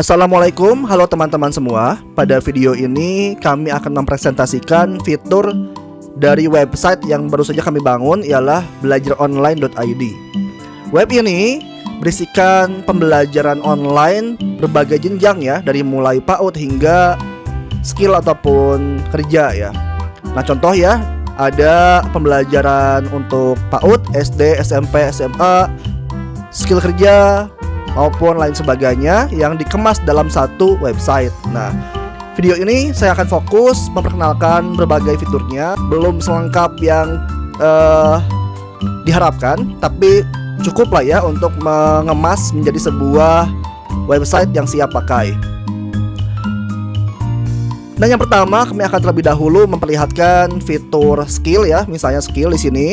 Assalamualaikum, halo teman-teman semua. Pada video ini kami akan mempresentasikan fitur dari website yang baru saja kami bangun, ialah belajaronline.id. Web ini berisikan pembelajaran online berbagai jenjang ya, dari mulai PAUD hingga skill ataupun kerja ya. Nah contoh ya, ada pembelajaran untuk PAUD, SD, SMP, SMA, skill kerja maupun lain sebagainya yang dikemas dalam satu website. Nah, video ini saya akan fokus memperkenalkan berbagai fiturnya, belum selengkap yang diharapkan, tapi cukup lah ya untuk mengemas menjadi sebuah website yang siap pakai. Dan yang pertama, kami akan terlebih dahulu memperlihatkan fitur skill ya, misalnya skill di sini.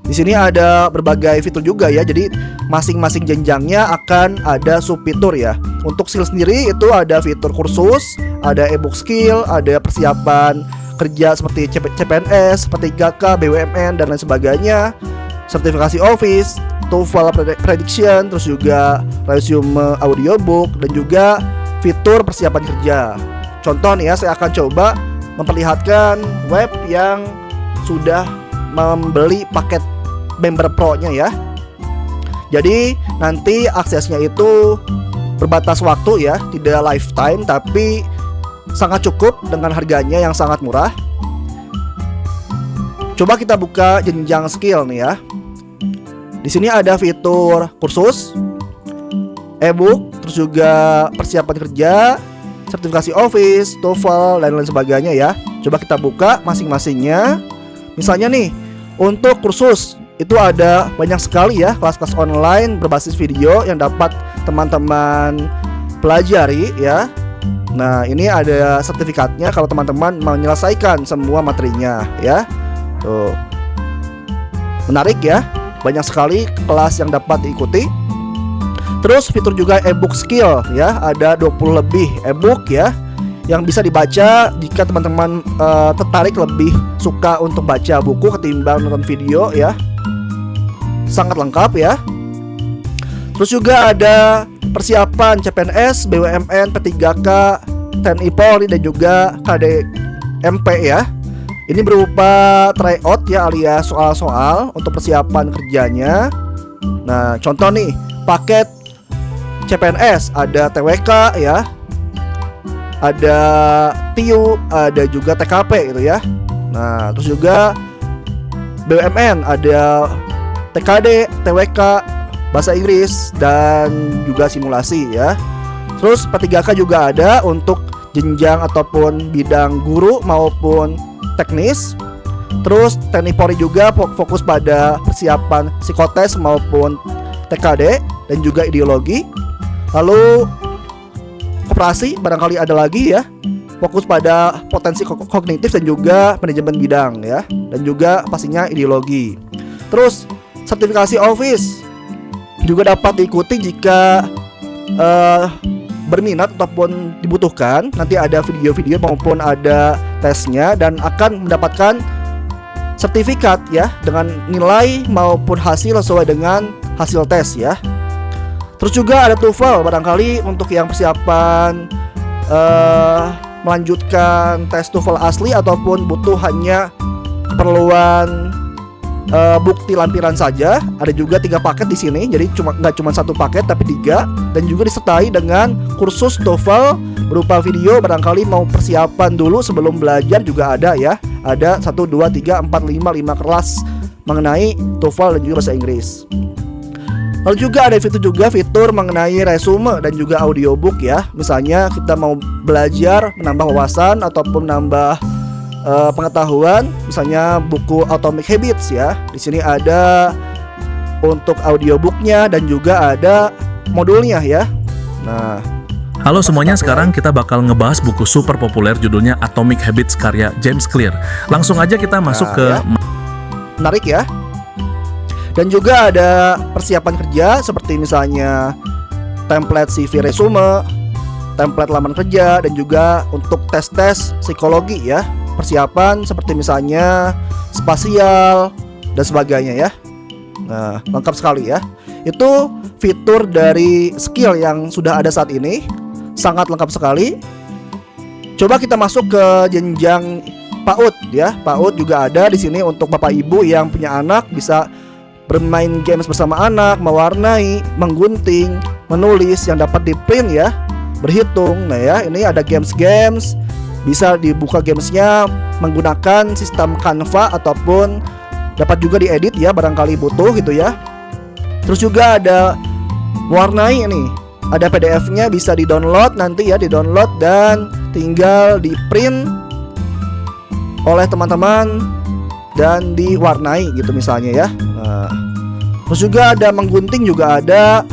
Di sini ada berbagai fitur juga ya, jadi masing-masing jenjangnya akan ada subfitur ya. Untuk skill sendiri itu ada fitur kursus, ada ebook skill, ada persiapan kerja seperti CPNS, P3K, BUMN dan lain sebagainya, sertifikasi Office, TOEFL prediction, terus juga resume audiobook dan juga fitur persiapan kerja. Contoh nih ya, saya akan coba memperlihatkan web yang sudah membeli paket member pro-nya ya. Jadi nanti aksesnya itu berbatas waktu ya, tidak lifetime, tapi sangat cukup dengan harganya yang sangat murah. Coba kita buka jenjang skill nih ya. Di sini ada fitur kursus, ebook, terus juga persiapan kerja, sertifikasi Office, TOEFL dan lain sebagainya ya. Coba kita buka masing-masingnya. Misalnya nih, untuk kursus itu ada banyak sekali ya kelas-kelas online berbasis video yang dapat teman-teman pelajari ya. Nah ini ada sertifikatnya kalau teman-teman menyelesaikan semua materinya ya. Tuh, menarik ya, banyak sekali kelas yang dapat diikuti. Terus fitur juga ebook skill ya, ada 20 lebih ebook ya yang bisa dibaca jika teman-teman tertarik, lebih suka untuk baca buku ketimbang nonton video ya. Sangat lengkap ya. Terus juga ada persiapan CPNS, BUMN, P3K, TNI Polri dan juga KDMP ya. Ini berupa tryout ya, alias soal-soal untuk persiapan kerjanya. Nah contoh nih, paket CPNS ada TWK ya, ada TIU, ada juga TKP gitu ya. Nah terus juga BUMN ada TKD, TWK, bahasa Inggris dan juga simulasi ya. Terus P3K juga ada untuk jenjang ataupun bidang guru maupun teknis. Terus TNI Polri juga fokus pada persiapan psikotes maupun TKD dan juga ideologi. Lalu koperasi barangkali ada lagi ya, fokus pada potensi kognitif dan juga manajemen bidang ya, dan juga pastinya ideologi. Terus sertifikasi Office juga dapat diikuti jika berminat ataupun dibutuhkan. Nanti ada video-video maupun ada tesnya dan akan mendapatkan sertifikat ya, dengan nilai maupun hasil sesuai dengan hasil tes ya. Terus juga ada TOEFL barangkali untuk yang persiapan melanjutkan tes TOEFL asli ataupun butuh hanya keperluan bukti lampiran saja. Ada juga 3 paket di sini, jadi nggak cuma satu paket tapi 3, dan juga disertai dengan kursus TOEFL berupa video, barangkali mau persiapan dulu sebelum belajar juga ada ya. Ada 1, 2, 3, 4, 5 kelas mengenai TOEFL dan juga bahasa Inggris. Lalu juga ada fitur mengenai resume dan juga audiobook ya. Misalnya kita mau belajar menambah wawasan ataupun menambah pengetahuan, misalnya buku Atomic Habits ya. Di sini ada untuk audiobooknya dan juga ada modulnya ya. Nah, halo semuanya, sekarang kita bakal ngebahas buku super populer judulnya Atomic Habits karya James Clear. Langsung aja kita masuk ke ya. Menarik ya. Dan juga ada persiapan kerja seperti misalnya template CV resume, template lamar kerja, dan juga untuk tes-tes psikologi ya. Persiapan seperti misalnya spasial dan sebagainya ya. Nah, lengkap sekali ya. Itu fitur dari skill yang sudah ada saat ini. Sangat lengkap sekali. Coba kita masuk ke jenjang PAUD ya. PAUD juga ada di sini untuk bapak ibu yang punya anak, bisa bermain games bersama anak, mewarnai, menggunting, menulis yang dapat di print ya, berhitung. Nah ya, ini ada games-games, bisa dibuka gamesnya menggunakan sistem Canva ataupun dapat juga diedit ya, barangkali butuh gitu ya. Terus juga ada mewarnai ini, ada PDF-nya, bisa di-download nanti ya, di-download dan tinggal di-print oleh teman-teman dan diwarnai gitu misalnya ya. Nah, terus juga ada menggunting, juga ada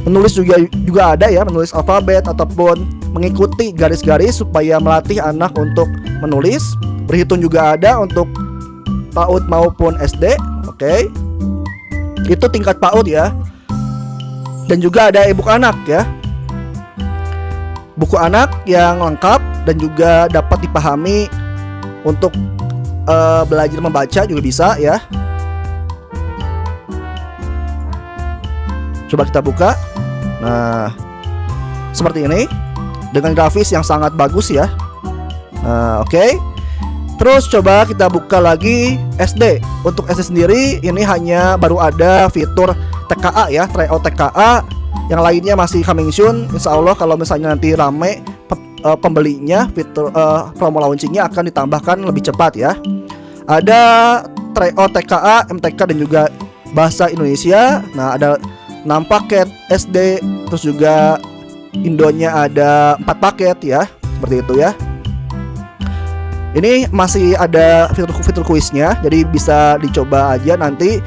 menulis, juga ada ya, menulis alfabet ataupun mengikuti garis-garis supaya melatih anak untuk menulis. Berhitung juga ada untuk PAUD maupun SD. Oke. Itu tingkat PAUD ya. Dan juga ada e-book anak ya, buku anak yang lengkap dan juga dapat dipahami untuk belajar membaca juga bisa ya. Coba kita buka. Nah, seperti ini dengan grafis yang sangat bagus ya. Oke. Terus coba kita buka lagi SD. Untuk SD sendiri ini hanya baru ada fitur TKA ya, tryout TKA. Yang lainnya masih coming soon. Insya Allah kalau misalnya nanti rame pembelinya, fitur promo launchingnya akan ditambahkan lebih cepat ya. Ada tryout TKA, MTK dan juga bahasa Indonesia. Nah, ada 6 paket SD. Terus juga Indonya ada 4 paket ya, seperti itu ya. Ini masih ada fitur kuisnya, jadi bisa dicoba aja nanti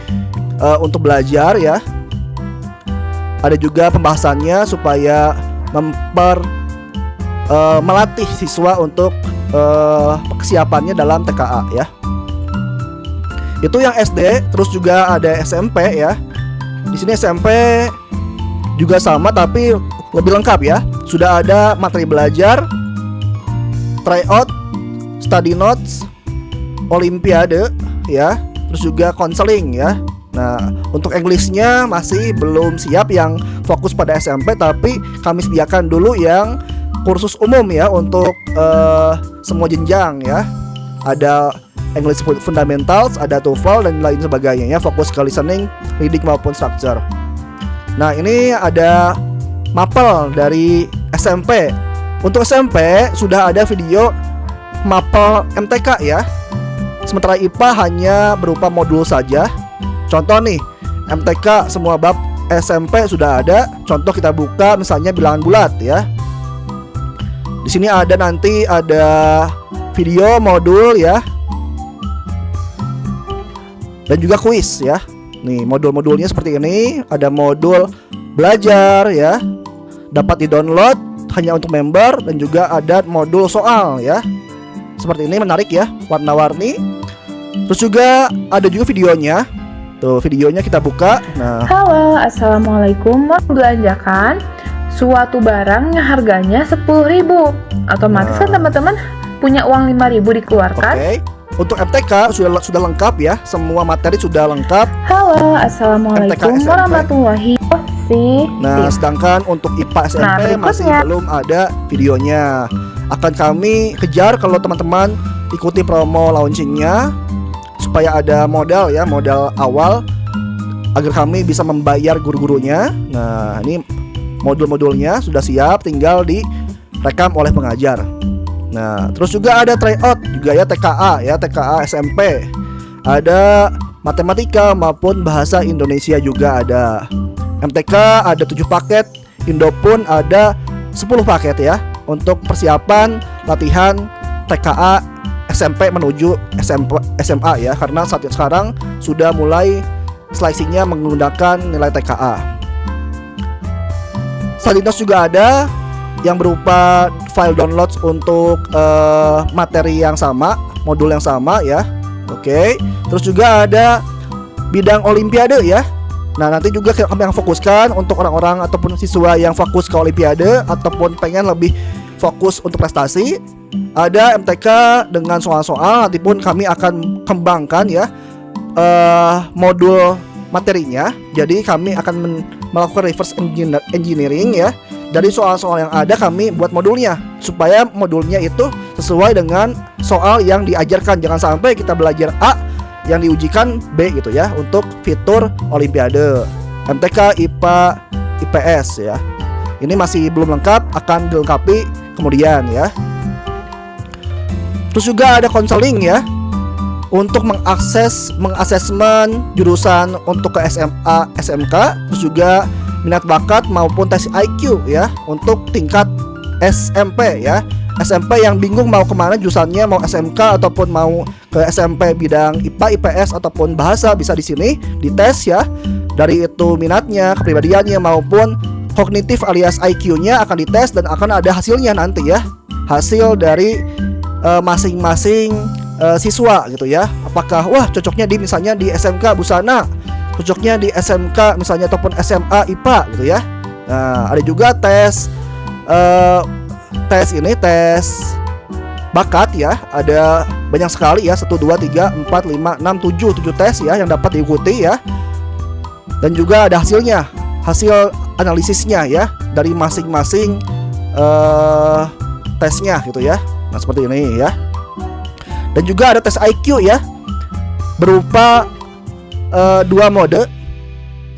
untuk belajar ya. Ada juga pembahasannya supaya melatih siswa untuk kesiapannya dalam TKA ya. Itu yang SD. Terus juga ada SMP ya. Di sini SMP juga sama tapi lebih lengkap ya. Sudah ada materi belajar, tryout, study notes, olimpiade ya, terus juga konseling ya. Nah, untuk Englishnya masih belum siap yang fokus pada SMP, tapi kami sediakan dulu yang kursus umum ya untuk semua jenjang ya. Ada English Fundamentals, ada TOEFL dan lain sebagainya ya, fokus ke listening, reading maupun structure. Nah, ini ada mapel dari SMP. Untuk SMP sudah ada video mapel MTK ya. Sementara IPA hanya berupa modul saja. Contoh nih, MTK semua bab SMP sudah ada. Contoh kita buka misalnya bilangan bulat ya. Di sini ada nanti ada video modul ya. Dan juga kuis ya. Nih, modul-modulnya seperti ini. Ada modul belajar ya. Dapat di-download hanya untuk member, dan juga ada modul soal ya. Seperti ini, menarik ya, warna-warni. Terus juga ada juga videonya. Tuh, videonya kita buka. Nah, halo, assalamualaikum. Mau belanjakan suatu barang yang harganya 10.000. Otomatis kan teman-teman punya uang 5.000 dikeluarkan. Oke. Untuk MTK sudah lengkap ya. Semua materi sudah lengkap. Halo, assalamualaikum warahmatullahi wabarakatuh. Nah, sedangkan untuk IPA SMP masih belum ada videonya. Akan kami kejar kalau teman-teman ikuti promo launchingnya, supaya ada modal ya, modal awal agar kami bisa membayar guru-gurunya. Nah, ini modul-modulnya sudah siap, tinggal direkam oleh pengajar. Nah, terus juga ada tryout juga ya, TKA ya, TKA SMP. Ada matematika maupun bahasa Indonesia juga ada. MTK ada 7 paket, Indo pun ada 10 paket ya, untuk persiapan latihan TKA SMP menuju SMA ya, karena saat sekarang sudah mulai slicingnya menggunakan nilai TKA. Study notes juga ada yang berupa file download untuk materi yang sama, modul yang sama ya. Oke. Terus juga ada bidang olimpiade ya. Nah, nanti juga kami yang fokuskan untuk orang-orang ataupun siswa yang fokus ke olimpiade ataupun pengen lebih fokus untuk prestasi. Ada MTK dengan soal-soal, nanti pun kami akan kembangkan ya modul materinya. Jadi kami akan melakukan reverse engineering ya. Dari soal-soal yang ada kami buat modulnya supaya modulnya itu sesuai dengan soal yang diajarkan. Jangan sampai kita belajar A yang diujikan B gitu ya untuk fitur Olimpiade MTK, IPA, IPS ya. Ini masih belum lengkap, akan dilengkapi kemudian ya. Terus juga ada konseling ya untuk mengasesmen jurusan untuk ke SMA, SMK, terus juga minat bakat maupun tes IQ ya untuk tingkat SMP ya. SMP yang bingung mau kemana jurusannya, mau SMK ataupun mau ke SMP bidang IPA, IPS ataupun bahasa, bisa di sini dites ya. Dari itu minatnya, kepribadiannya maupun kognitif alias IQ-nya akan dites dan akan ada hasilnya nanti ya. Hasil dari masing-masing siswa gitu ya. Apakah wah cocoknya di misalnya di SMK Busana, cocoknya di SMK misalnya ataupun SMA IPA gitu ya. Nah, ada juga tes bakat ya. Ada banyak sekali ya, 1 2 3 4 5 6 7 tes ya yang dapat diikuti ya. Dan juga ada hasilnya, hasil analisisnya ya dari masing-masing tesnya gitu ya. Nah seperti ini ya. Dan juga ada tes IQ ya, berupa 2 mode.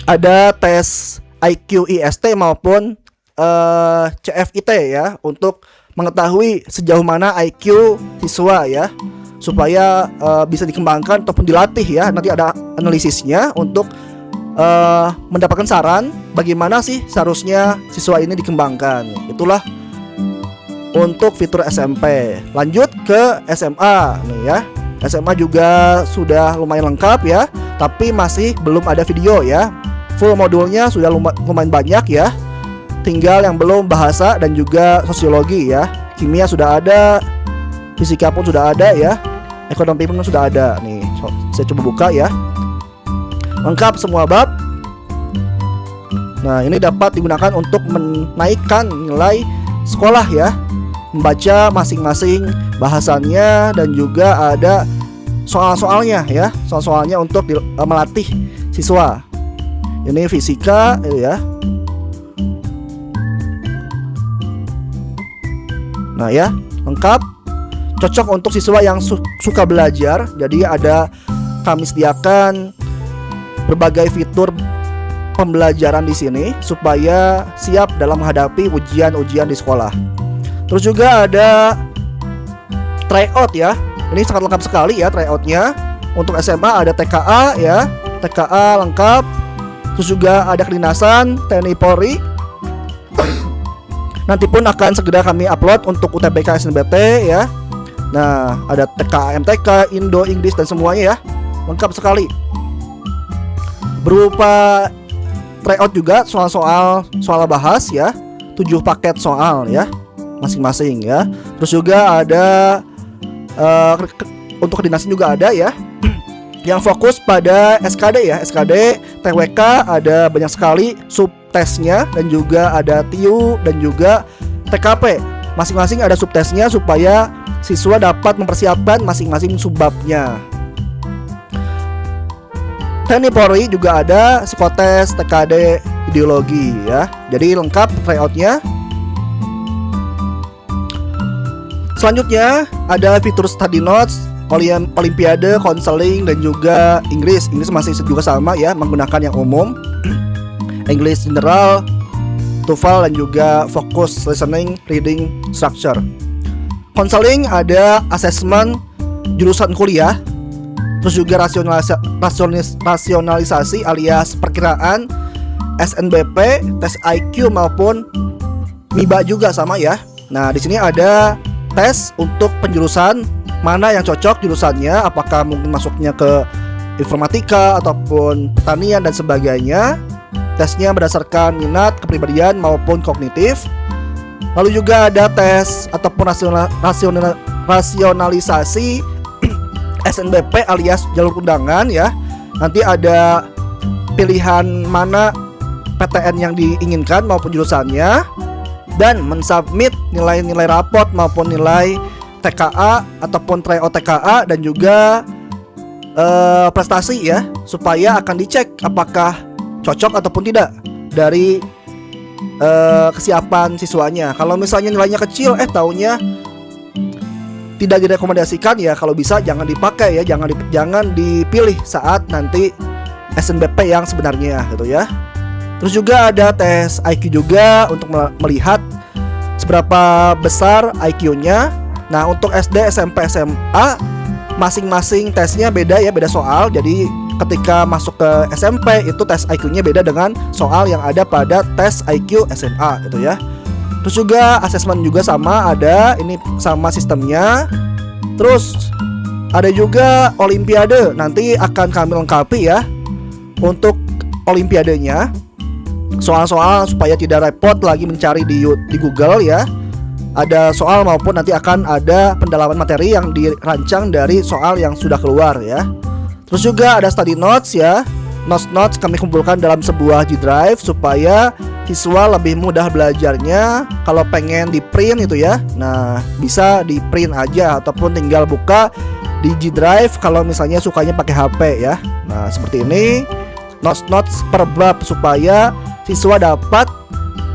Ada tes IQ IST maupun CFIT ya, untuk mengetahui sejauh mana IQ siswa ya, supaya bisa dikembangkan ataupun dilatih ya. Nanti ada analisisnya untuk mendapatkan saran bagaimana sih seharusnya siswa ini dikembangkan. Itulah untuk fitur SMP. Lanjut ke SMA nih ya. SMA juga sudah lumayan lengkap ya, tapi masih belum ada video ya. Full modulnya sudah lumayan banyak ya. Tinggal yang belum bahasa dan juga sosiologi ya. Kimia sudah ada, fisika pun sudah ada ya, ekonomi pun sudah ada. Nih saya coba buka ya. Lengkap semua bab. Nah ini dapat digunakan untuk menaikkan nilai sekolah ya, membaca masing-masing bahasannya dan juga ada soal-soalnya ya, soal-soalnya untuk melatih siswa. Ini fisika ya. Nah ya, lengkap, cocok untuk siswa yang suka belajar. Jadi kami sediakan berbagai fitur pembelajaran di sini supaya siap dalam menghadapi ujian-ujian di sekolah. Terus juga ada tryout ya. Ini sangat lengkap sekali ya tryoutnya. Untuk SMA ada TKA ya, TKA lengkap. Terus juga ada kedinasan TNI Polri. Nanti pun akan segera kami upload untuk UTBK SNBT ya. Nah ada TKA MTK, Indo, Inggris dan semuanya ya. Lengkap sekali. Berupa tryout juga soal bahas ya, 7 paket soal ya masing-masing ya. Terus juga ada untuk kedinasan juga ada ya yang fokus pada SKD ya, SKD, TWK ada banyak sekali subtesnya dan juga ada TIU dan juga TKP. Masing-masing ada subtesnya supaya siswa dapat mempersiapkan masing-masing subbabnya. TNI Polri juga ada psikotes, TKD, ideologi ya. Jadi lengkap tryoutnya. Selanjutnya ada fitur study notes, Olimpiade, konseling dan juga Inggris. Inggris masih juga sama ya, menggunakan yang umum. English general, TOEFL dan juga focus listening, reading, structure. Konseling ada assessment jurusan kuliah. Terus juga rasionalisasi alias perkiraan, SNBP, tes IQ maupun MIBA juga sama ya. Nah di sini ada tes untuk penjurusan mana yang cocok jurusannya, apakah mungkin masuknya ke informatika ataupun pertanian dan sebagainya. Tesnya berdasarkan minat, kepribadian maupun kognitif. Lalu juga ada tes ataupun rasionalisasi SNBP alias jalur undangan ya. Nanti ada pilihan mana PTN yang diinginkan maupun jurusannya, dan mensubmit nilai-nilai raport maupun nilai TKA ataupun tryout TKA dan juga prestasi ya, supaya akan dicek apakah cocok ataupun tidak dari kesiapan siswanya. Kalau misalnya nilainya kecil, taunya tidak direkomendasikan ya, kalau bisa jangan dipakai ya, jangan dipilih saat nanti SNBP yang sebenarnya gitu ya. Terus juga ada tes IQ juga untuk melihat seberapa besar IQ-nya. Nah, untuk SD, SMP, SMA masing-masing tesnya beda ya, beda soal. Jadi ketika masuk ke SMP itu tes IQ-nya beda dengan soal yang ada pada tes IQ SMA gitu ya. Terus juga asesmen juga sama ada, ini sama sistemnya. Terus ada juga olimpiade, nanti akan kami lengkapi ya untuk olimpiadenya. Soal-soal supaya tidak repot lagi mencari di Google ya. Ada soal maupun nanti akan ada pendalaman materi yang dirancang dari soal yang sudah keluar ya. Terus juga ada study notes ya. Notes kami kumpulkan dalam sebuah G Drive supaya siswa lebih mudah belajarnya. Kalau pengen di print itu ya, nah bisa di print aja ataupun tinggal buka di G Drive kalau misalnya sukanya pakai HP ya. Nah seperti ini notes per bab supaya siswa dapat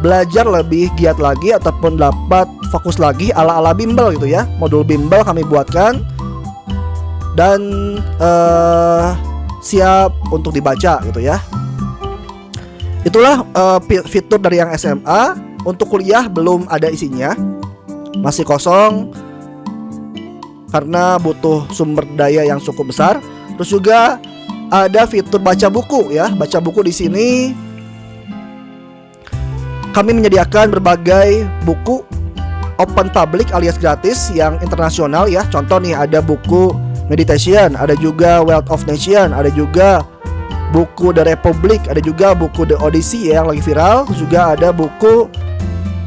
belajar lebih giat lagi ataupun dapat fokus lagi ala-ala bimbel gitu ya. Modul bimbel kami buatkan dan siap untuk dibaca gitu ya. Itulah fitur dari yang SMA. Untuk kuliah belum ada isinya, masih kosong karena butuh sumber daya yang cukup besar. Terus juga ada fitur baca buku ya. Baca buku di sini kami menyediakan berbagai buku open public alias gratis yang internasional ya. Contoh nih ada buku Meditation, ada juga Wealth of Nation, ada juga buku The Republic, ada juga buku The Odyssey ya, yang lagi viral. Terus juga ada buku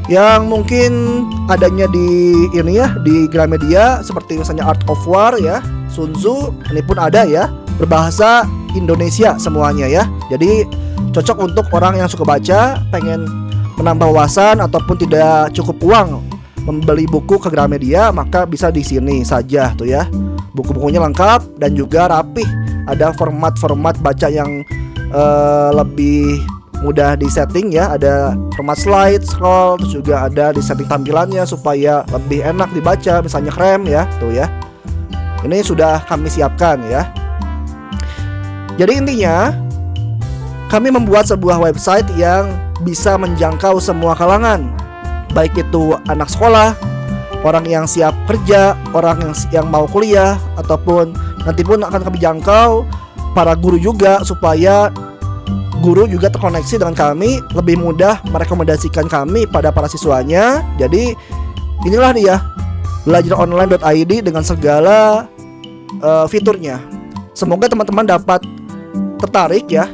yang mungkin adanya di ini ya, di Gramedia seperti misalnya Art of War ya, Sun Tzu, ini pun ada ya, berbahasa Indonesia semuanya ya. Jadi cocok untuk orang yang suka baca, pengen menambah wawasan ataupun tidak cukup uang membeli buku ke Gramedia, maka bisa di sini saja tuh ya. Buku-bukunya lengkap dan juga rapih. Ada format-format baca yang lebih mudah di setting ya. Ada format slide, scroll, terus juga ada di setting tampilannya supaya lebih enak dibaca. Misalnya krem ya, tuh ya. Ini sudah kami siapkan ya. Jadi intinya kami membuat sebuah website yang bisa menjangkau semua kalangan, baik itu anak sekolah, orang yang siap kerja, orang yang mau kuliah, ataupun nanti pun akan kami jangkau para guru juga, supaya guru juga terkoneksi dengan kami, lebih mudah merekomendasikan kami pada para siswanya. Jadi inilah dia belajaronline.id dengan segala fiturnya. Semoga teman-teman dapat tertarik ya.